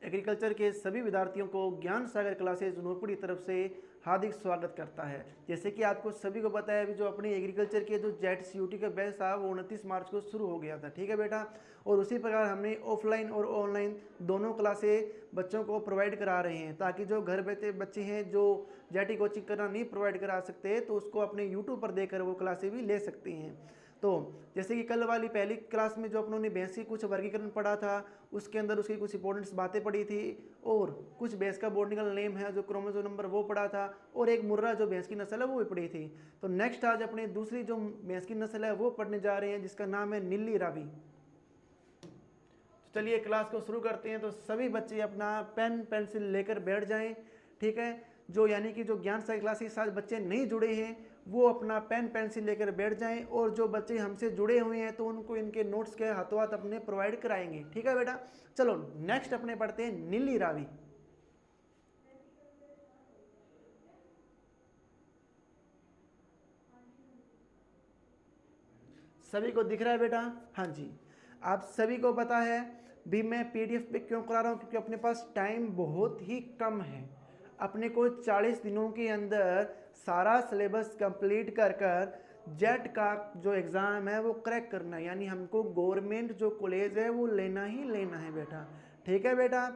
Agriculture के सभी विद्यार्थियों को ज्ञान सागर क्लासेज नूरपुर की तरफ से हार्दिक स्वागत करता है। जैसे कि आपको सभी को पता है अभी जो अपनी एग्रीकल्चर के जो जेट सीयूटी का बैच था वो 29 मार्च को शुरू हो गया था, ठीक है बेटा। और उसी प्रकार हमने ऑफलाइन और ऑनलाइन दोनों क्लासें बच्चों को प्रोवाइड करा रहे हैं, ताकि जो घर बैठे बच्चे हैं जो जेटी कोचिंग करना नहीं प्रोवाइड करा सकते तो उसको अपने यूट्यूब पर देखकर वो क्लासें भी ले सकते हैं। तो जैसे कि कल वाली पहली क्लास में जो अपनों ने भैंस की कुछ वर्गीकरण पढ़ा था, उसके अंदर उसकी कुछ इंपॉर्टेंट्स बातें पढ़ी थी, और कुछ भैंस का बॉटनिकल नेम है जो क्रोमोसोम नंबर वो पढ़ा था, और एक मुर्रा जो भैंस की नस्ल है वो भी पढ़ी थी। तो नेक्स्ट आज अपने दूसरी जो भैंस की नस्ल है वो पढ़ने जा रहे हैं, जिसका नाम है नीली रावी। तो चलिए क्लास को शुरू करते हैं। तो सभी बच्चे अपना पेन पेंसिल लेकर बैठ जाएं, ठीक है। जो यानी कि जो ज्ञान सागर क्लासेस के साथ बच्चे नहीं जुड़े हैं वो अपना पेन पेंसिल लेकर बैठ जाएं, और जो बच्चे हमसे जुड़े हुए हैं तो उनको इनके नोट्स के हाथों हाथ अपने प्रोवाइड कराएंगे, ठीक है बेटा। चलो नेक्स्ट अपने पढ़ते हैं नीली रावी। सभी को दिख रहा है बेटा? हाँ जी, आप सभी को पता है भी मैं पीडीएफ पे क्यों करा रहा हूँ, क्योंकि अपने पास टाइम बहुत ही कम है। अपने को 40 दिनों के अंदर सारा सिलेबस कंप्लीट कर कर जेट का जो एग्ज़ाम है वो क्रैक करना है, यानी हमको गवर्नमेंट जो कॉलेज है वो लेना ही लेना है बेटा, ठीक है बेटा।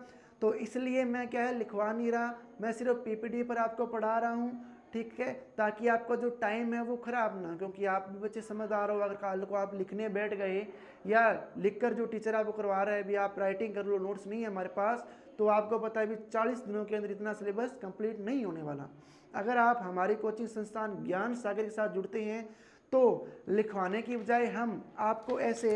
तो इसलिए मैं क्या है लिखवा नहीं रहा, मैं सिर्फ पीपीटी पर आपको पढ़ा रहा हूँ, ठीक है, ताकि आपका जो टाइम है वो ख़राब ना, क्योंकि आप भी बच्चे समझदार हो। अगर कल को आप लिखने बैठ गए या लिखकर जो टीचर आपको करवा रहा है भी आप राइटिंग कर लो, नोट्स नहीं है हमारे पास, तो आपको पता है भी 40 दिनों के अंदर इतना सिलेबस कंप्लीट नहीं होने वाला। अगर आप हमारी कोचिंग संस्थान ज्ञान सागर के साथ जुड़ते हैं तो लिखवाने की बजाय हम आपको ऐसे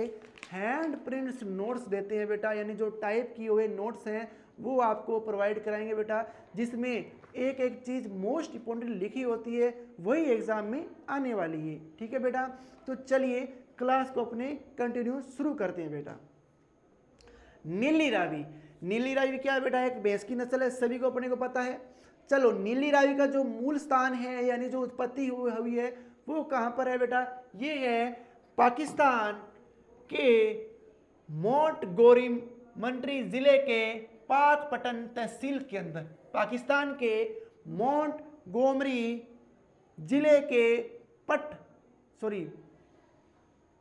हैंड प्रिंट्स नोट्स देते हैं बेटा, यानी जो टाइप किए हुए नोट्स हैं वो आपको प्रोवाइड कराएंगे बेटा, जिसमें एक एक चीज़ मोस्ट इंपॉर्टेंट लिखी होती है, वही एग्ज़ाम में आने वाली है, ठीक है बेटा। तो चलिए क्लास को अपने कंटिन्यू शुरू करते हैं बेटा। नीली रावी, नीली रावी क्या है बेटा? एक भैंस की नस्ल है, सभी को अपने को पता है। चलो नीली रावी का जो मूल स्थान है यानी जो उत्पत्ति हुई है वो कहाँ पर है बेटा? ये है पाकिस्तान के मोंटगोमरी मंत्री जिले के पाकपटन तहसील के अंदर, पाकिस्तान के मोंटगोमरी जिले के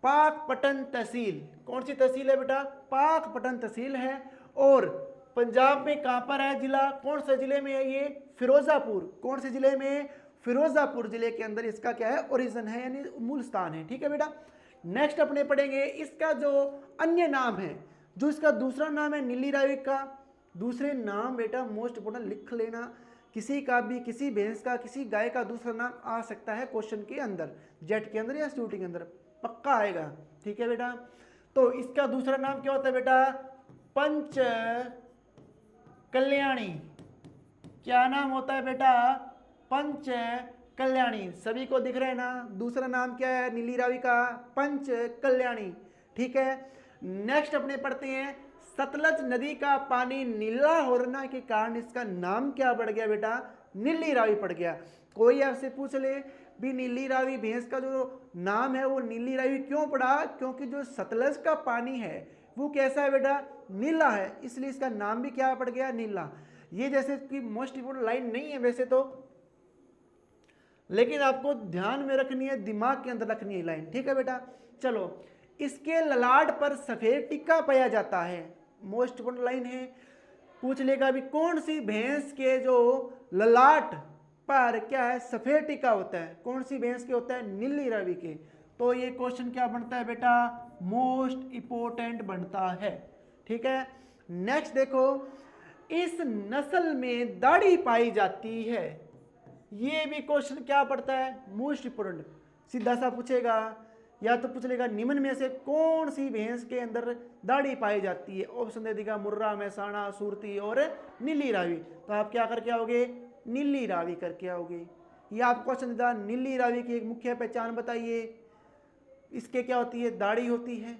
पाकपटन तहसील, कौन सी तहसील है बेटा? पाकपटन तहसील है। और पंजाब में कहां पर है जिला? कौन से जिले में है ये? फिरोजापुर। कौन से जिले में? फिरोजापुर जिले के अंदर इसका क्या है? ओरिजिन है, यानी मूल स्थान है, ठीक है बेटा। नेक्स्ट अपने पढ़ेंगे इसका जो अन्य नाम है, जो इसका दूसरा नाम है नीली रावी का दूसरे नाम बेटा मोस्ट इंपोर्टेंट लिख लेना, किसी का भी किसी भैंस का किसी गाय का दूसरा नाम आ सकता है क्वेश्चन के अंदर, जेट के अंदर या सीयूटी के अंदर पक्का आएगा, ठीक है बेटा। तो इसका दूसरा नाम क्या होता है बेटा? पंच कल्याणी। क्या नाम होता है बेटा? पंच कल्याणी। सभी को दिख रहा है ना? दूसरा नाम क्या है नीली रावी का? पंच कल्याणी, ठीक है। नेक्स्ट अपने पढ़ते हैं सतलज नदी का पानी नीला होने के कारण इसका नाम क्या पड़ गया बेटा? नीली रावी पड़ गया। कोई आपसे पूछ ले भी नीली रावी भैंस का जो नाम है वो नीली रावी क्यों पड़ा? क्योंकि जो सतलज का पानी है वो कैसा है बेटा? नीला है, इसलिए इसका नाम भी क्या पड़ गया? नीला। ये जैसे कि मोस्ट इंपोर्टेंट लाइन नहीं है वैसे तो, लेकिन आपको ध्यान में रखनी है, दिमाग के अंदर रखनी है लाइन, ठीक है बेटा। चलो, इसके ललाट पर सफेद टिक्का पाया जाता है, मोस्ट इंपोर्टेंट लाइन है। पूछ लेगा भी कौन सी भैंस के जो ललाट पर क्या है? सफेद टिक्का होता है। कौन सी भैंस के होता है? नीली रावी के। तो ये क्वेश्चन क्या बनता है बेटा? मोस्ट इंपोर्टेंट बनता है, ठीक है। नेक्स्ट देखो, इस नस्ल में दाढ़ी पाई जाती है, ये भी क्वेश्चन क्या पड़ता है? Most important. सीधा सा पूछेगा, या तो पूछ लेगा निम्न में से कौन सी भैंस के अंदर दाढ़ी पाई जाती है? ऑप्शन दे देगा मुर्रा, महसाणा, सुरती और नीली रावी। तो आप क्या करके आओगे? नीली रावी करके आओगे। ये आप क्वेश्चन देगा नीली रावी की एक मुख्य पहचान बताइए। इसके क्या होती है? दाढ़ी होती है,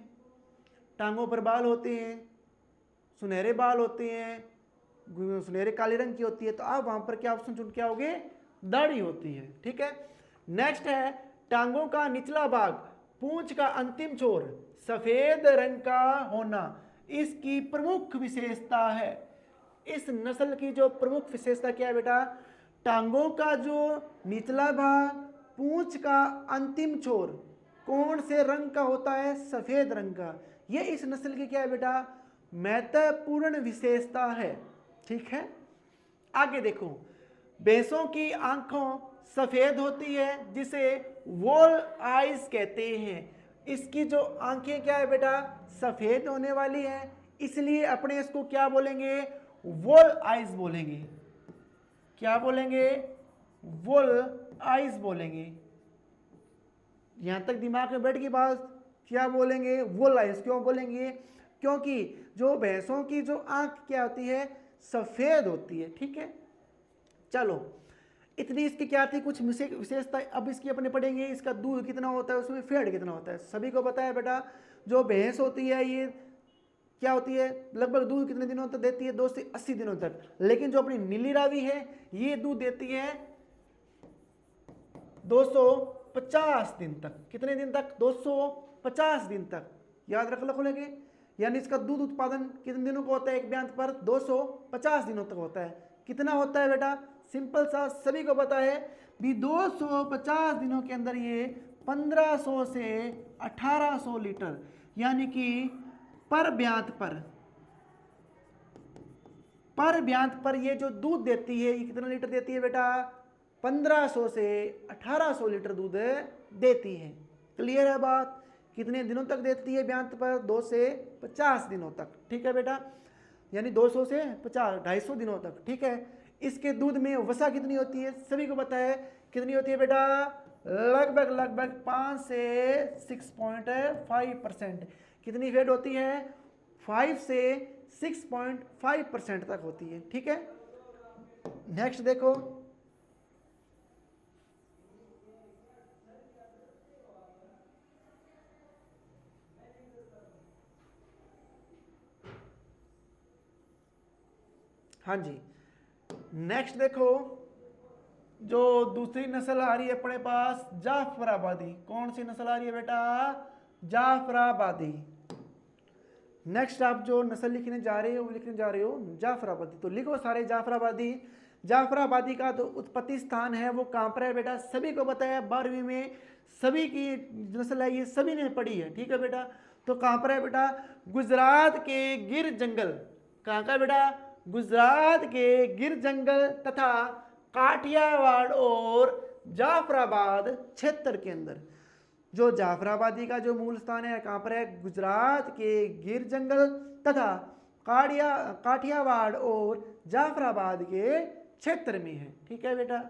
टांगों पर बाल होते हैं, सुनहरे बाल होते हैं, सुनहरे काले रंग की होती है। तो आप वहां पर क्या ऑप्शन चुन के आओगे? दाढ़ी होती है, ठीक है। नेक्स्ट है टांगों का निचला भाग, पूंछ का अंतिम छोर सफेद रंग का होना इसकी प्रमुख विशेषता है। इस नस्ल की जो प्रमुख विशेषता क्या है बेटा, टांगों का जो निचला भाग, पूंछ का अंतिम छोर कौन से रंग का होता है, सफेद रंग का। ये इस नस्ल की क्या है बेटा, महत्वपूर्ण विशेषता है। ठीक है, आगे देखो, भैंसों की आंखों सफेद होती है जिसे वोल आइज कहते हैं। इसकी जो आंखें क्या है बेटा, सफेद होने वाली है, इसलिए अपने इसको क्या बोलेंगे, वोल आइज बोलेंगे। क्या बोलेंगे, वोल आइज बोलेंगे। यहां तक दिमाग में बैठ गई बात, क्या बोलेंगे, वोल आइज। क्यों बोलेंगे, क्योंकि जो भैंसों की जो आंख क्या होती है, सफेद होती है। ठीक है, चलो इतनी इसकी क्या थी कुछ विशेषता। अब इसकी अपने पढ़ेंगे, इसका दूध कितना होता है, उसमें फैट कितना होता है। सभी को पता है बेटा, जो भैंस होती है ये क्या होती है, लगभग दूध कितने दिनों तक देती है, 2 से 80 दिनों तक। लेकिन जो अपनी नीली रावी है ये दूध देती है 250 दिन तक। कितने दिन तक, 250 दिन तक। याद रख लो लेंगे, यानी इसका दूध उत्पादन कितने दिनों का होता है, एक ब्यांत पर 250 दिनों तक होता है। कितना होता है बेटा, सिंपल सा सभी को पता है भी 250 दिनों के अंदर ये 1500 से 1800 लीटर, यानी कि पर ब्यांत पर ये जो दूध देती है, ये कितना लीटर देती है बेटा, 1500 से 1800 लीटर दूध देती है। क्लियर है बात, कितने दिनों तक देती है ब्यांत पर, 2 से 50 दिनों तक। ठीक है बेटा, यानी 200 से 50, 250 दिनों तक। ठीक है, इसके दूध में वसा कितनी होती है, सभी को पता है कितनी होती है बेटा, लगभग 5 से 6.5%। कितनी फैट होती है, 5 से 6.5% तक होती है। ठीक है, नेक्स्ट देखो, हाँ जी, नेक्स्ट देखो, जो दूसरी नस्ल आ रही है अपने पास, जाफराबादी। कौन सी नस्ल आ रही है बेटा, जाफराबादी। नेक्स्ट आप जो नस्ल लिखने जा रहे हो, वो लिखने जा रहे हो जाफराबादी। तो लिखो सारे जाफराबादी। जाफराबादी का जो उत्पत्ति स्थान है वो कहाँ पर है बेटा, सभी को पता है, 12वीं में सभी की नस्ल है, ये सभी ने पढ़ी है। ठीक है बेटा, तो कहाँ पर है बेटा, गुजरात के गिर जंगल। कहाँ का बेटा, गुजरात के गिर जंगल तथा काठियावाड़ और जाफराबाद क्षेत्र के अंदर। जो जाफराबादी का जो मूल स्थान है कहाँ पर है, गुजरात के गिर जंगल तथा काठियावाड़ और जाफराबाद के क्षेत्र में है। ठीक है बेटा,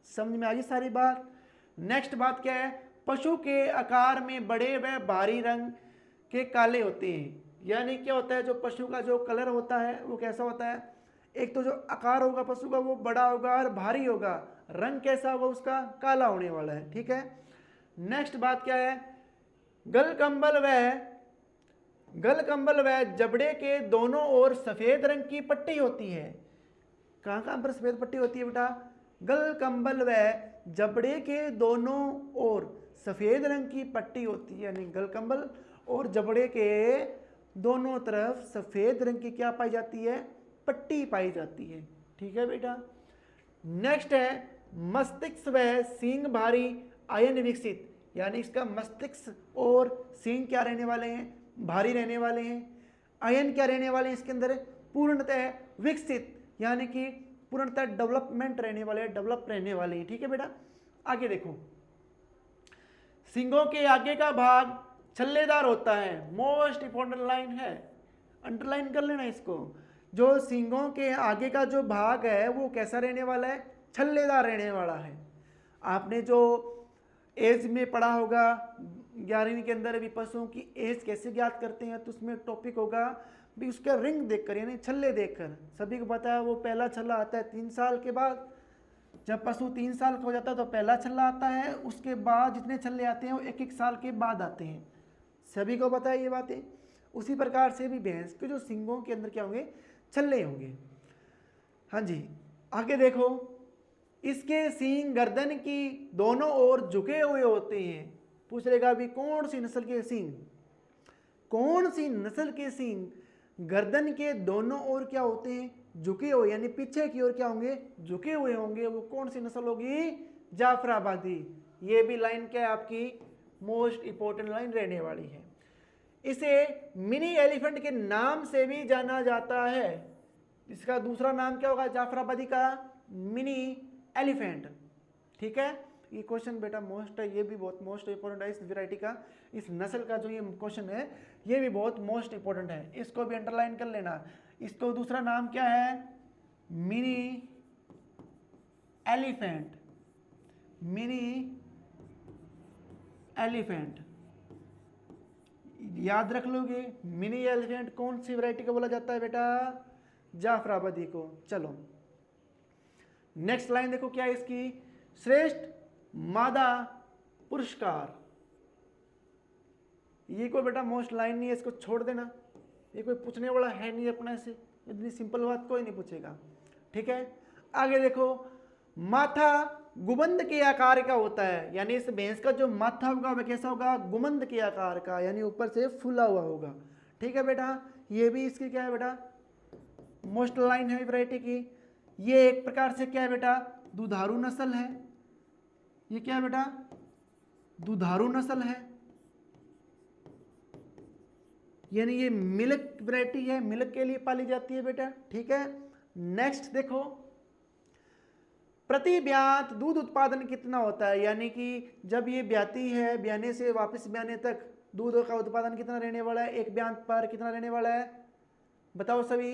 समझ में आ गई सारी बात। नेक्स्ट बात क्या है, पशु के आकार में बड़े व भारी रंग के काले होते हैं। यानी क्या होता है, जो पशु का जो कलर होता है वो कैसा होता है, एक तो जो आकार होगा पशु का वो बड़ा होगा और भारी होगा, रंग कैसा होगा उसका, काला होने वाला है। ठीक है, नेक्स्ट बात क्या है, गलकंबल व जबड़े के दोनों ओर सफेद रंग की पट्टी होती है। कहाँ कहाँ पर सफेद पट्टी होती है बेटा, गलकंबल व जबड़े के दोनों ओर सफेद रंग की पट्टी होती है। यानी गलकंबल और जबड़े के दोनों तरफ सफेद रंग की क्या पाई जाती है, पट्टी पाई जाती है। ठीक है बेटा, नेक्स्ट है मस्तिष्क व सींग भारी आयन विकसित। यानी इसका मस्तिष्क और सींग क्या रहने वाले हैं, भारी रहने वाले हैं। आयन क्या रहने वाले हैं इसके अंदर, पूर्णतः विकसित, यानी कि पूर्णतः डेवलप रहने वाले हैं। ठीक है बेटा, आगे देखो, सींगों के आगे का भाग छल्लेदार होता है। मोस्ट इंपॉर्टेंट लाइन है, अंडरलाइन कर लेना इसको। जो सींगों के आगे का जो भाग है वो कैसा रहने वाला है, छल्लेदार रहने वाला है। आपने जो एज में पढ़ा होगा 11वीं के अंदर भी, पशुओं की एज कैसे ज्ञात करते हैं, तो उसमें टॉपिक होगा भी उसका रिंग देखकर, यानी छल्ले देखकर। सभी को पता है वो पहला छल्ला आता है 3 साल के बाद। जब पशु 3 साल का हो जाता है तो पहला छल्ला आता है, उसके बाद जितने छल्ले आते हैं वो 1-1 साल के बाद आते हैं। सभी को पता है ये बातें। उसी प्रकार से भी भैंस के जो सींगों के अंदर क्या होंगे, छल्ले होंगे। हाँ जी, आगे देखो, इसके सींग गर्दन की दोनों ओर झुके हुए होते हैं। पूछ लेगा भी कौन सी नस्ल के सींग, कौन सी नस्ल के सींग गर्दन के दोनों ओर क्या होते हैं, झुके हुए, यानी पीछे की ओर क्या होंगे, झुके हुए होंगे, वो कौन सी नस्ल होगी, जाफराबादी। ये भी लाइन क्या है आपकी मोस्ट इंपॉर्टेंट लाइन रहने वाली है। इसे मिनी एलिफेंट के नाम से भी जाना जाता है। इसका दूसरा नाम क्या होगा जाफराबादी का, मिनी एलिफेंट। ठीक है, ये क्वेश्चन बेटा मोस्ट है, ये भी बहुत मोस्ट इंपॉर्टेंट है इस वैरायटी का, इस नस्ल का जो ये क्वेश्चन है ये भी बहुत मोस्ट इंपॉर्टेंट है, इसको भी अंडरलाइन कर लेना। इसको दूसरा नाम क्या है, मिनी एलिफेंट, मिनी एलिफेंट याद रख लोगे। मिनी एलिफेंट कौन सी वैरायटी को बोला जाता है बेटा, जाफराबादी को। चलो नेक्स्ट लाइन देखो क्या है इसकी, श्रेष्ठ मादा पुरस्कार। ये कोई बेटा मोस्ट लाइन नहीं है, इसको छोड़ देना, ये कोई पूछने वाला है नहीं अपने से, इतनी सिंपल बात कोई नहीं पूछेगा। ठीक है, आगे देखो, माथा गुबंद के आकार का होता है, यानी इस भैंस का जो माथा होगा वह कैसा होगा, गुबंद के आकार का, यानी ऊपर से फूला हुआ होगा। ठीक है बेटा, ये भी इसकी क्या है बेटा, मोस्ट लाइन है वैरायटी की। ये एक प्रकार से क्या है बेटा, दुधारू नस्ल है। ये क्या है बेटा, दुधारू नस्ल है, यानी ये मिल्क वैरायटी है, मिल्क के लिए पाली जाती है बेटा। ठीक है, नेक्स्ट देखो, प्रति ब्यात दूध उत्पादन कितना होता है, यानी कि जब ये ब्याती है, ब्याने से वापस ब्याने तक दूध का उत्पादन कितना रहने वाला है, एक ब्यात पर कितना रहने वाला है, बताओ सभी,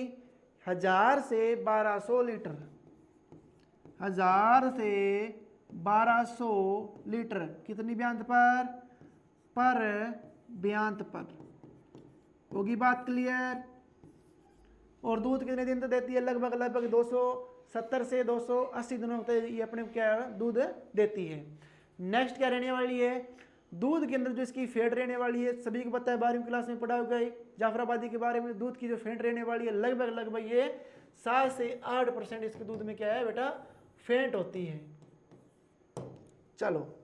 1000 से 1200 लीटर, 1000 से 1200 लीटर कितनी ब्यात पर ब्यात पर, होगी बात क्लियर। और दूध कितने दिन तक देती है, लगभग 270 से 280 दिनों तक ये अपने क्या दूध देती है। नेक्स्ट क्या रहने वाली है, दूध के अंदर जो इसकी फैट रहने वाली है, सभी को पता है 12वीं क्लास में पढ़ा होगा ही जाफराबादी के बारे में, दूध की जो फैट रहने वाली है लगभग ये 7 से 8% इसके दूध में क्या है बेटा, फैट होती है। चलो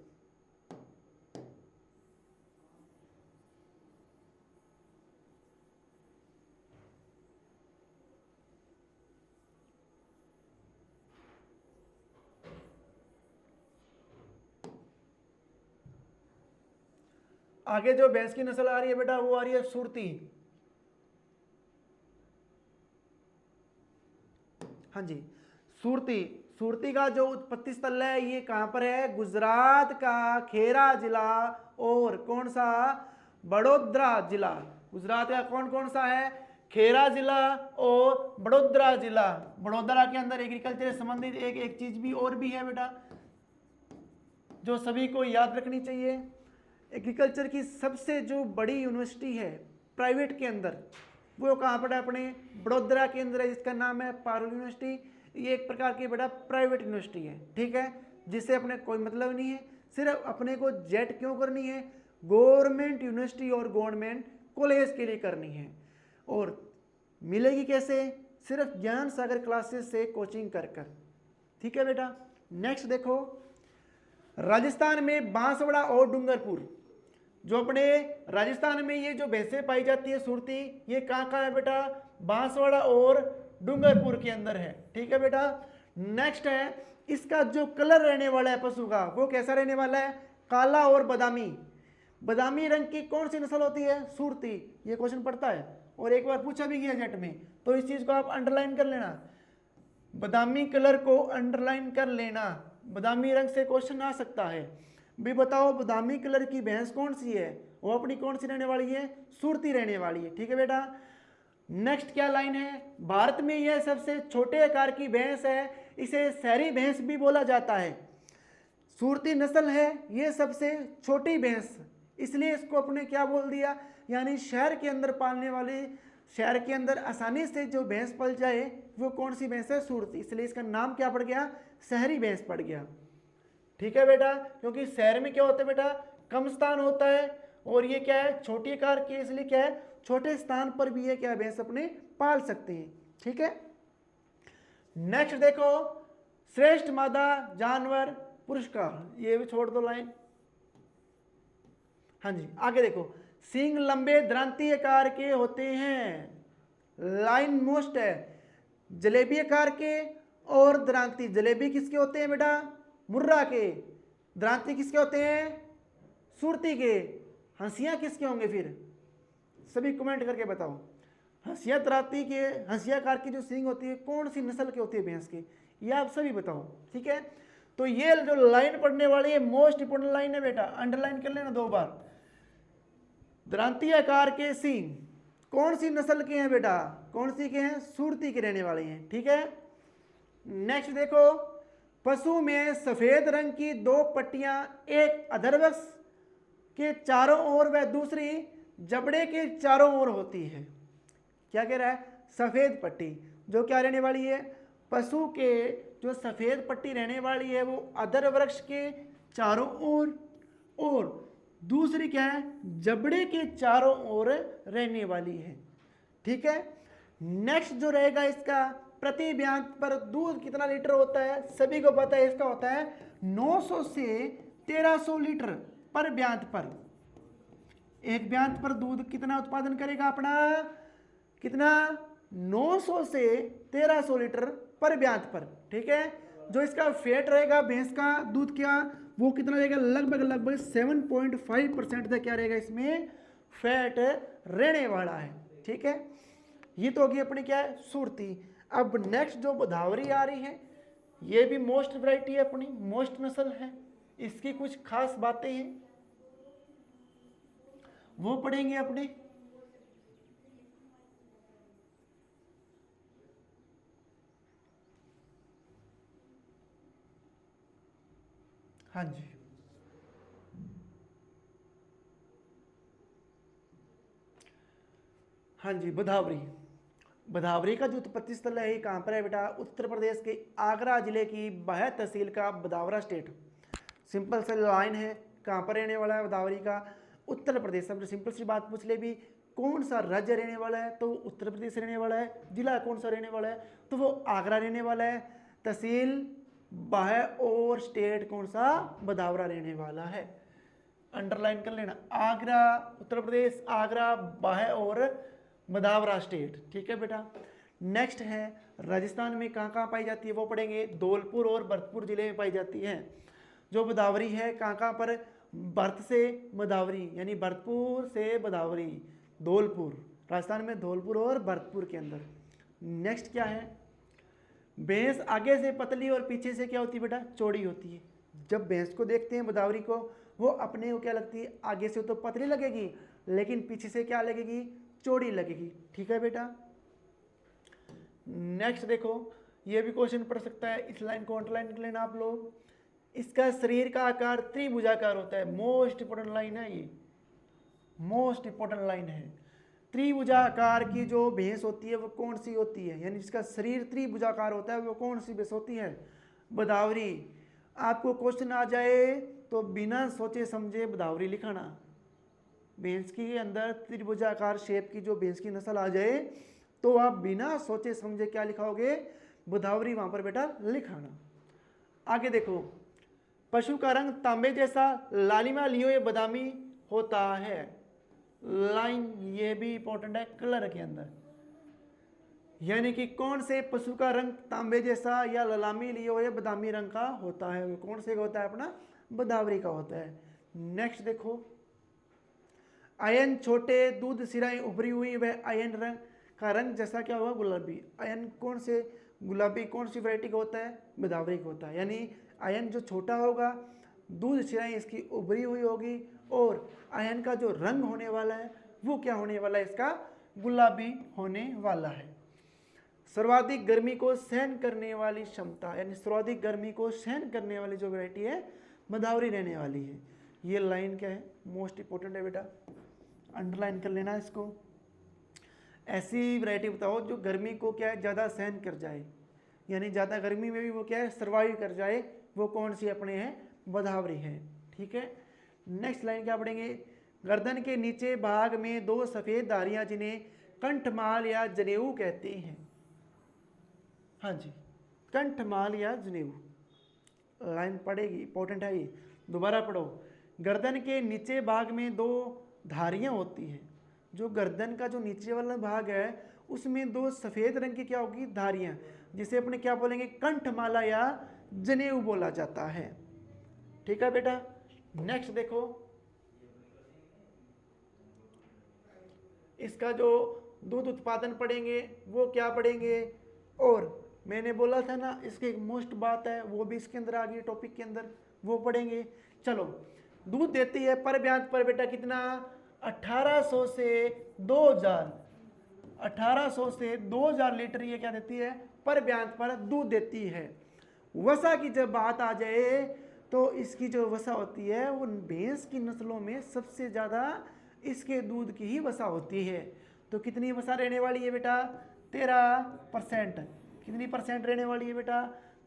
आगे जो भैंस की नस्ल आ रही है बेटा वो आ रही है सुरती। हाँ जी, सुरती, सुरती का जो उत्पत्ति स्थल है ये कहां पर है, गुजरात का खेरा जिला और कौन सा, बड़ोदरा जिला। गुजरात का कौन कौन सा है, खेरा जिला और बड़ोदरा जिला। बड़ोदरा के अंदर एग्रीकल्चर से संबंधित एक चीज भी और भी है बेटा जो सभी को याद रखनी चाहिए। एग्रीकल्चर की सबसे जो बड़ी यूनिवर्सिटी है प्राइवेट के अंदर, वो कहाँ पर है, अपने बड़ोदरा के अंदर है, जिसका नाम है पारुल यूनिवर्सिटी। ये एक प्रकार की बेटा प्राइवेट यूनिवर्सिटी है। ठीक है, जिससे अपने कोई मतलब नहीं है, सिर्फ अपने को जेट क्यों करनी है, गवर्नमेंट यूनिवर्सिटी और गवर्नमेंट कॉलेज के लिए करनी है। और मिलेगी कैसे, सिर्फ ज्ञान सागर क्लासेस से कोचिंग कर कर। ठीक है बेटा, नेक्स्ट देखो, राजस्थान में बांसवाड़ा और डूंगरपुर, जो अपने राजस्थान में ये जो भैंसें पाई जाती है सुरती, ये कहाँ कहाँ है बेटा, बांसवाड़ा और डूंगरपुर के अंदर है। ठीक है बेटा, नेक्स्ट है, इसका जो कलर रहने वाला है पशु का वो कैसा रहने वाला है, काला और बादामी। बादामी रंग की कौन सी नस्ल होती है, सुरती। ये क्वेश्चन पढ़ता है और एक बार पूछा भी गया जेट में, तो इस चीज को आप अंडरलाइन कर लेना, बादामी कलर को अंडरलाइन कर लेना, बादामी रंग से क्वेश्चन आ सकता है। भी बताओ बादामी कलर की भैंस कौन सी है, वो अपनी कौन सी रहने वाली है, सुरती रहने वाली है। ठीक है बेटा, नेक्स्ट क्या लाइन है, भारत में यह सबसे छोटे आकार की भैंस है, इसे शहरी भैंस भी बोला जाता है। सुरती नस्ल है ये सबसे छोटी भैंस, इसलिए इसको अपने क्या बोल दिया, यानी शहर के अंदर पालने वाले, शहर के अंदर आसानी से जो भैंस पल जाए वो कौन सी भैंस है, सुरती, इसलिए इसका नाम क्या पड़ गया, शहरी भैंस पड़ गया। ठीक है बेटा, क्योंकि शहर में क्या होता है बेटा, कम स्थान होता है, और ये क्या है, छोटी आकार की, इसलिए क्या है, छोटे स्थान पर भी ये क्या भैंस अपने पाल सकते हैं। ठीक है, नेक्स्ट देखो, श्रेष्ठ मादा जानवर पुरस्कार, ये भी छोड़ दो लाइन। हाँ जी, आगे देखो, सींग लंबे द्रांति आकार के होते हैं। लाइन मोस्ट है जलेबी आकार के, और द्रांति, जलेबी किसके होते हैं बेटा, मुर्रा के, द्रांति किसके होते हैं, सुरती के, हंसियां किसके होंगे फिर, सभी कमेंट करके बताओ। हंसिया द्रांति के, हंसिया आकार की जो सींग होती है कौन सी नस्ल की होती है भैंस की, ये आप सभी बताओ। ठीक है, तो ये जो लाइन पढ़ने वाली है मोस्ट इंपोर्टेंट लाइन है बेटा, अंडरलाइन कर लेना 2 बार। द्रांति आकार के सींग कौन सी नस्ल के हैं बेटा, कौन सी के हैं, सुरती के रहने वाले हैं। ठीक है, नेक्स्ट देखो, पशु में सफेद रंग की 2 पट्टियां एक अधरवक्ष के चारों ओर व दूसरी जबड़े के चारों ओर होती है। क्या कह रहा है, सफेद पट्टी जो क्या रहने वाली है, पशु के जो सफेद पट्टी रहने वाली है वो अधर वृक्ष के चारों ओर, और दूसरी क्या है, जबड़े के चारों ओर रहने वाली है। ठीक है, नेक्स्ट जो रहेगा इसका, प्रति ब्यांत पर दूध कितना लीटर होता है, सभी को पता है इसका होता है 900 से 1300 लीटर पर ब्यांत पर। एक ब्यांत पर दूध कितना उत्पादन करेगा अपना, कितना, 900 से 1300 लीटर पर ब्यांत पर। ठीक है, जो इसका फैट रहेगा भैंस का दूध क्या, वो कितना रहेगा, लगभग 7.5% तक क्या रहेगा इसमें फैट रहने वाला है। ठीक है, ये तो होगी अपनी क्या है, सुरती। अब नेक्स्ट जो गोदावरी आ रही है, ये भी मोस्ट वैरायटी है अपनी, मोस्ट नस्ल है, इसकी कुछ खास बातें हैं वो पढ़ेंगे अपने। हाँ जी, हाँ जी, गोदावरी, गोदावरी का जो उत्पत्ति स्थल है ये कहाँ पर है बेटा, उत्तर प्रदेश के आगरा जिले की बाह्य तहसील का बदावरा स्टेट। सिंपल सा लाइन है, कहाँ पर रहने वाला है गोदावरी का, उत्तर प्रदेश। अब सिंपल सी बात पूछ ले भी, कौन सा राज्य रहने वाला है, तो उत्तर प्रदेश रहने वाला है। जिला कौन सा रहने वाला है, तो वो आगरा रहने वाला है। तहसील बाह्य और स्टेट कौन सा, बदावरा रहने वाला है। अंडरलाइन कर लेना, आगरा उत्तर प्रदेश, आगरा बाह्य और बदावरा स्टेट। ठीक है बेटा, नेक्स्ट है राजस्थान में कहाँ कहाँ पाई जाती है वो पढ़ेंगे, धौलपुर और भरतपुर जिले में पाई जाती है। जो गोदावरी है कहाँ कहाँ पर, भरत से गोदावरी यानी भरतपुर से गोदावरी, धौलपुर, राजस्थान में धौलपुर और भरतपुर के अंदर। नेक्स्ट क्या है, भैंस आगे से पतली और पीछे से क्या होती है बेटा, चौड़ी होती है। जब भैंस को देखते हैं गोदावरी को, वो अपने को क्या लगती है, आगे से तो पतली लगेगी लेकिन पीछे से क्या लगेगी, चौड़ी लगेगी। ठीक है बेटा, नेक्स्ट देखो, ये भी क्वेश्चन पढ़ सकता है, इस लाइन को अंडरलाइन कर लेना आप लोग। इसका शरीर का आकार त्रिभुजाकार होता है, मोस्ट इंपोर्टेंट लाइन है ये, मोस्ट इंपोर्टेंट लाइन है। त्रिभुजाकार की जो भैंस होती है वो कौन सी होती है, यानी जिसका शरीर त्रिभुजाकार होता है वो कौन सी भैंस होती है, गोदावरी। आपको क्वेश्चन आ जाए तो बिना सोचे समझे गोदावरी लिखाना। भैंस के अंदर त्रिभुजाकार शेप की जो भैंस की नस्ल आ जाए तो आप बिना सोचे समझे क्या लिखाओगे, गोदावरी वहां पर बेटा लिखाना। आगे देखो, पशु का रंग तांबे जैसा लालिमा लियो बादामी होता है। लाइन ये भी इंपॉर्टेंट है कलर के अंदर, यानी कि कौन से पशु का रंग तांबे जैसा या ललामी लियो या बादामी रंग का होता है, वो कौन से का होता है, अपना गोदावरी का होता है। नेक्स्ट देखो, आयन छोटे, दूध सिराएं उभरी हुई, वह आयन रंग का रंग जैसा क्या होगा, गुलाबी। आयन कौन से, गुलाबी कौन सी वैरायटी का होता है, गोदावरी का होता है। यानी आयन जो छोटा होगा, दूध सिराएं इसकी उभरी हुई होगी, और आयन का जो रंग होने वाला है वो क्या होने वाला है, इसका गुलाबी होने वाला है। सर्वाधिक गर्मी को सहन करने वाली क्षमता, यानी सर्वाधिक गर्मी को सहन करने वाली जो वैरायटी है गोदावरी रहने वाली है। ये लाइन क्या है, मोस्ट इंपोर्टेंट है बेटा, अंडरलाइन कर लेना इसको। ऐसी वैरायटी बताओ जो गर्मी को क्या है, ज़्यादा सहन कर जाए, यानी ज़्यादा गर्मी में भी वो क्या है, सर्वाइव कर जाए, वो कौन सी अपने हैं, गोदावरी है। ठीक है, नेक्स्ट लाइन क्या पढ़ेंगे, गर्दन के नीचे भाग में 2 सफ़ेद धारियां जिन्हें कंठमाल या जनेऊ कहते हैं। हाँ जी, कंठमाल या जनेऊ, लाइन पढ़ेगी, इंपॉर्टेंट है ये, दोबारा पढ़ो। गर्दन के नीचे भाग में 2 धारियां होती हैं, जो गर्दन का जो नीचे वाला भाग है उसमें 2 सफ़ेद रंग की क्या होगी, धारियां, जिसे अपने क्या बोलेंगे, कंठमाला या जनेऊ बोला जाता है। ठीक है बेटा। नेक्स्ट देखो, इसका जो दूध उत्पादन पढ़ेंगे वो क्या पढ़ेंगे, और मैंने बोला था ना इसकी एक मोस्ट बात है वो भी इसके अंदर आ गई टॉपिक के अंदर, वो पढ़ेंगे। चलो, दूध देती है पर ब्याज पर बेटा कितना, 1800 से 2000, 1800 से 2000 लीटर ये क्या देती है, पर ब्याज पर दूध देती है। वसा की जब बात आ जाए तो इसकी जो वसा होती है वो भैंस की नस्लों में सबसे ज़्यादा इसके दूध की ही वसा होती है। तो कितनी वसा रहने वाली है बेटा, 13%। कितनी परसेंट रहने वाली है बेटा,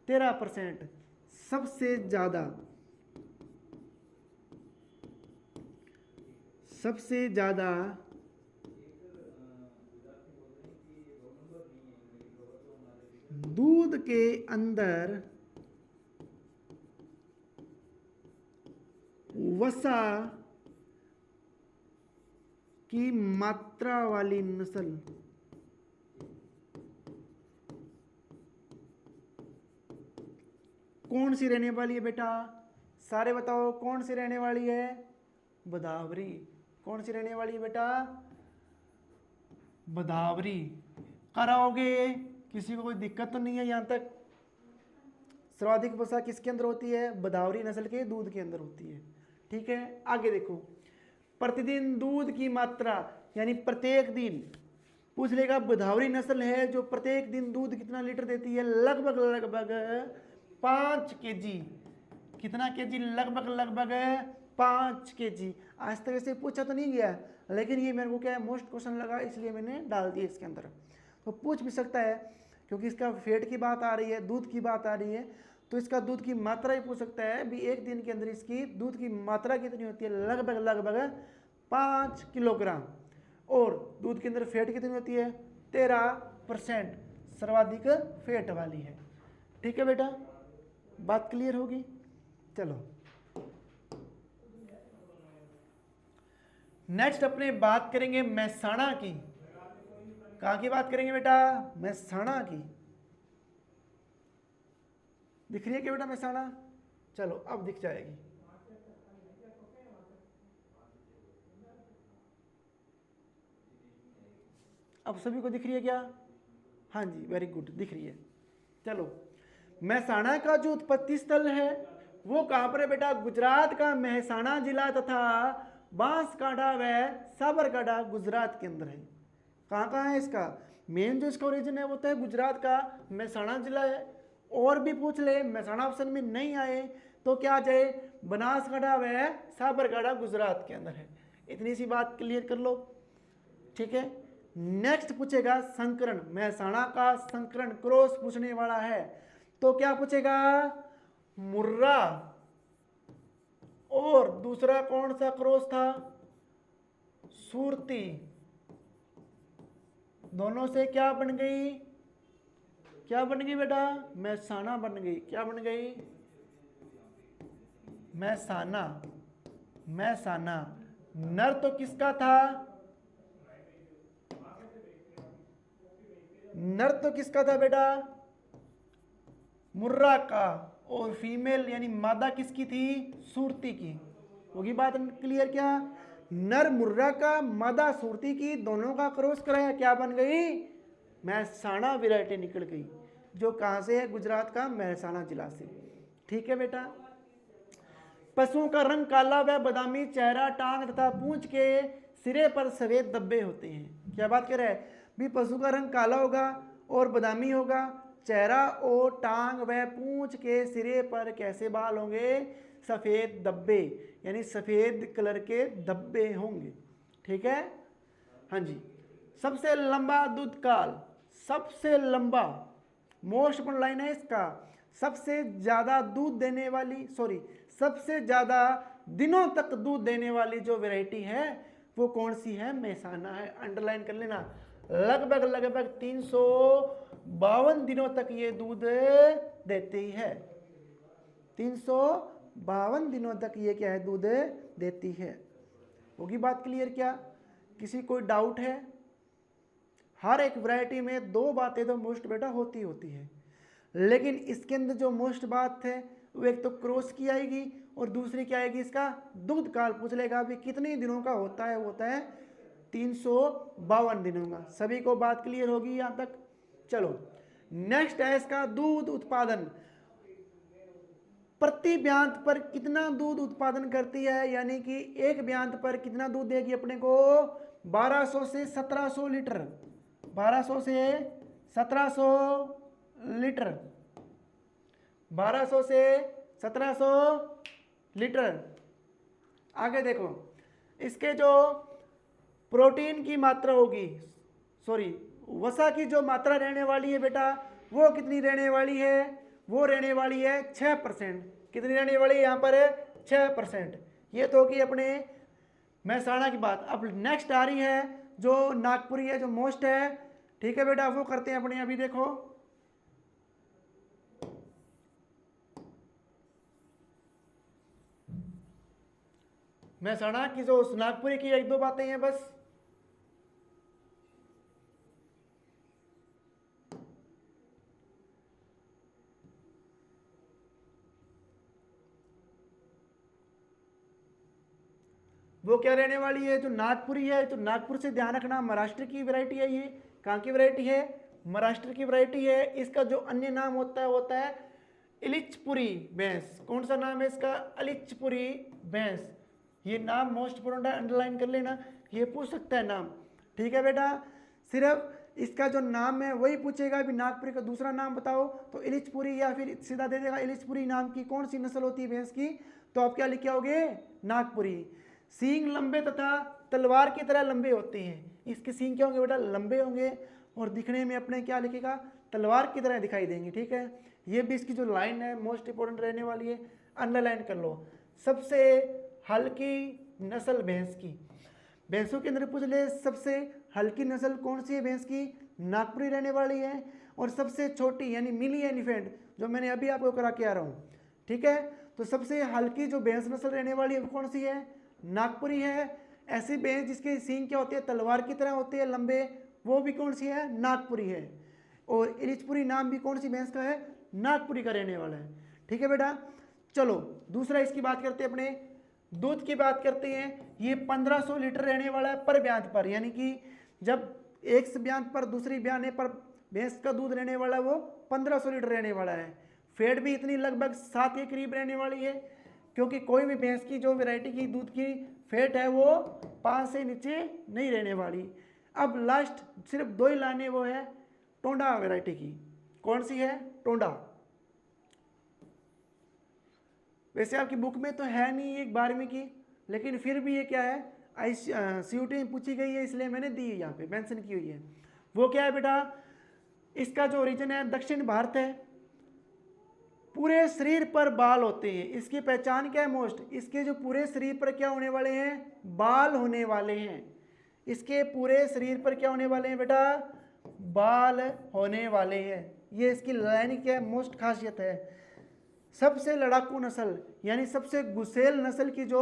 13%। सबसे ज़्यादा दूध के अंदर वसा की मात्रा वाली नस्ल कौन सी रहने वाली है बेटा, सारे बताओ कौन सी रहने वाली है, बदावरी। कौन सी रहने वाली है बेटा, बदावरी। कराओगे, किसी को कोई दिक्कत तो नहीं है यहाँ तक। सर्वाधिक वसा किसके अंदर होती है, बदावरी नस्ल के दूध के अंदर होती है। ठीक है, आगे देखो, प्रतिदिन दूध की मात्रा, यानी प्रत्येक दिन पूछ लेगा, बदावरी नस्ल है जो प्रत्येक दिन दूध कितना लीटर देती है, लगभग 5 kg। कितना केजी, लगभग 5 kg। आज तक ऐसे पूछा तो नहीं गया, लेकिन ये मेरे को क्या है, मोस्ट क्वेश्चन लगा इसलिए मैंने डाल दिया इसके अंदर। तो पूछ भी सकता है क्योंकि इसका फैट की बात आ रही है, दूध की बात आ रही है, तो इसका दूध की मात्रा ही पूछ सकता है भी एक दिन के अंदर इसकी दूध की मात्रा कितनी होती है, लगभग 5 किलोग्राम। और दूध के अंदर फैट कितनी होती है, 13%, सर्वाधिक फैट वाली है। ठीक है बेटा, बात क्लियर होगी। चलो नेक्स्ट अपने बात करेंगे मेहसाणा की। कहाँ की बात करेंगे बेटा, मेहसाणा की। दिख रही है क्या बेटा मेहसाणा, चलो अब दिख जाएगी। अब सभी को दिख रही है क्या, हाँ जी वेरी गुड, दिख रही है। चलो, मेहसाणा का जो उत्पत्ति स्थल है वो कहाँ पर है बेटा, गुजरात का मेहसाणा जिला तथा बांसकाड़ा व साबरकांठा गुजरात के अंदर है। कहाँ है इसका मेन जो इसका ओरिजिन है वो तो है गुजरात का मेहसाणा जिला है। और भी पूछ ले, मेहसाणा ऑप्शन में नहीं आए तो क्या आ जाए, बनासकांठा व साबरकांठा गुजरात के अंदर है। इतनी सी बात क्लियर कर लो। ठीक है, नेक्स्ट पूछेगा संकरण, मेहसाणा का संकरण क्रॉस पूछने वाला है। तो क्या पूछेगा, मुर्रा और दूसरा कौन सा क्रॉस था, सुरती, दोनों से क्या बन गई, क्या बन गई बेटा, मेहसाणा बन गई। क्या बन गई, मेहसाणा। मेहसाणा नर तो किसका था, नर तो किसका था बेटा, मुर्रा का, और फीमेल यानी मादा किसकी थी, सुरती की। होगी बात क्लियर क्या, नर मुर्रा का, मादा सुरती की, दोनों का क्रॉस कराया, क्या बन गई, मेहसाणा वैरायटी निकल गई, जो कहां से है, गुजरात का मेहसाणा जिला से। ठीक है बेटा, पशुओं का रंग काला व बादामी, चेहरा, टांग तथा पूंछ के सिरे पर सफेद धब्बे होते हैं। क्या बात कर रहा है भी, पशु का रंग काला होगा और बादामी होगा, चेहरा और टांग व पूंछ के सिरे पर कैसे बाल होंगे, सफेद धब्बे, यानी सफेद कलर के धब्बे होंगे। ठीक है, हाँ जी। सबसे लंबा दूध काल, सबसे लंबा, मोस्ट इंपोर्टेंट लाइन है इसका, सबसे ज्यादा दूध देने वाली, सॉरी, सबसे ज्यादा दिनों तक दूध देने वाली जो वैरायटी है वो कौन सी है, मेहसाणा है। अंडरलाइन कर लेना, लगभग 352 दिनों तक ये दूध देती है। 352 दिनों तक ये क्या है, दूध देती है। होगी बात क्लियर क्या, किसी कोई डाउट है, हर एक वैरायटी में दो बातें तो मोस्ट बेटा होती है, लेकिन इसके अंदर जो मोस्ट बात है वो एक तो क्रॉस की आएगी और दूसरी क्या आएगी, इसका दूध काल पूछ लेगा अभी कितने दिनों का होता है, वो होता है 352 दिनों का। सभी को बात क्लियर होगी यहाँ तक। चलो नेक्स्ट है इसका दूध उत्पादन, प्रति ब्यांत पर कितना दूध उत्पादन करती है, यानी कि एक ब्यांत पर कितना दूध देगी अपने को, 1200 से 1700 लीटर, 1200 से 1700 लीटर, 1200 से 1700 लीटर। आगे देखो इसके जो प्रोटीन की मात्रा होगी, सॉरी वसा की जो मात्रा रहने वाली है बेटा, वो कितनी रहने वाली है, वो रहने वाली है 6%। कितनी रहने वाली है यहाँ पर, 6%। ये तो कि अपने महसाणा की बात। अब नेक्स्ट आ रही है जो नागपुरी है, जो मोस्ट है, ठीक है बेटा, वो करते हैं अपने। अभी देखो महसाणा की जो नागपुरी की एक दो बातें हैं बस। वो क्या रहने वाली है, जो नागपुरी है, तो नागपुर से ध्यान रखना, महाराष्ट्र की वैरायटी है ये। कहाँ की वैरायटी है, महाराष्ट्र की वैरायटी है। इसका जो अन्य नाम होता है इलिचपुरी भैंस। कौन सा नाम है इसका, इलिचपुरी भैंस। ये नाम मोस्ट इंपोर्टेंट है, अंडरलाइन कर लेना, ये पूछ सकता है नाम, ठीक है बेटा। सिर्फ इसका जो नाम है वही पूछेगा, भी नागपुरी का दूसरा नाम बताओ, तो इलिचपुरी, या फिर सीधा दे देगा इलिचपुरी नाम की कौन सी नस्ल होती है भैंस की, तो आप क्या लिखे होगे, नागपुरी। सींग लंबे तथा तलवार की तरह लंबे होते हैं। इसके सींग क्या होंगे बेटा, लंबे होंगे, और दिखने में अपने क्या लिखेगा, तलवार की तरह दिखाई देंगे, ठीक है। ये भी इसकी जो लाइन है मोस्ट इंपोर्टेंट रहने वाली है, अंडरलाइन कर लो। सबसे हल्की नस्ल भैंस की, भैंसों के अंदर पूछ ले सबसे हल्की नस्ल कौन सी है भैंस की, नागपुरी रहने वाली है। और सबसे छोटी यानी मिनी एलिफेंट, जो मैंने अभी आपको करा के आ रहा हूँ, ठीक है। तो सबसे हल्की जो भैंस नस्ल रहने वाली है वो कौन सी है, नागपुरी है। ऐसी भैंस जिसके सींग क्या होते हैं, तलवार की तरह होते हैं लंबे, वो भी कौन सी है, नागपुरी है। और इलिचपुरी नाम भी कौन सी भैंस का है, नागपुरी का रहने वाला है, ठीक है बेटा। चलो दूसरा इसकी बात करते हैं, अपने दूध की बात करते हैं। ये 1500 लीटर रहने वाला है पर ब्यांत पर, यानी कि जब एक से ब्यांत पर दूसरी ब्याने पर भैंस का दूध रहने वाला है वो 1500 लीटर रहने वाला है। फैट भी इतनी लगभग 7 के करीब रहने वाली है, क्योंकि कोई भी भैंस की जो वैरायटी की दूध की फैट है वो 5 से नीचे नहीं रहने वाली। अब लास्ट सिर्फ 2 ही लाने, वो है टोंडा वैरायटी की। कौन सी है, टोंडा। वैसे आपकी बुक में तो है नहीं एक 12वीं की, लेकिन फिर भी ये क्या है, CUT में पूछी गई है, इसलिए मैंने दी है, यहाँ पे मेंशन की हुई है। वो क्या है बेटा, इसका जो ओरिजिन है दक्षिण भारत है। पूरे शरीर पर बाल होते हैं। इसकी पहचान क्या है मोस्ट, इसके जो पूरे शरीर पर क्या होने वाले हैं, बाल होने वाले हैं। इसके पूरे शरीर पर क्या होने वाले हैं बेटा, बाल होने वाले हैं। ये इसकी लाइन क्या है, मोस्ट खासियत है। सबसे लड़ाकू नस्ल यानी सबसे गुसेल नस्ल की जो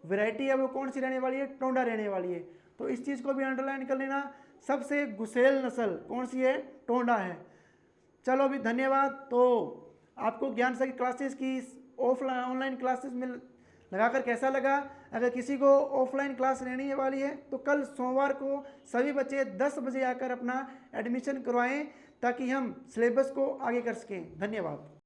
वैरायटी है वो कौन सी रहने वाली है, टोंडा रहने वाली है। तो इस चीज़ को भी अंडरलाइन कर लेना, सबसे गुसेल नस्ल कौन सी है, टोंडा है। चलो अभी धन्यवाद। तो आपको ज्ञान सागर क्लासेस की ऑफलाइन ऑनलाइन क्लासेस में लगाकर कैसा लगा। अगर किसी को ऑफलाइन क्लास लेने वाली है तो कल सोमवार को सभी बच्चे 10 बजे आकर अपना एडमिशन करवाएं, ताकि हम सिलेबस को आगे कर सकें। धन्यवाद।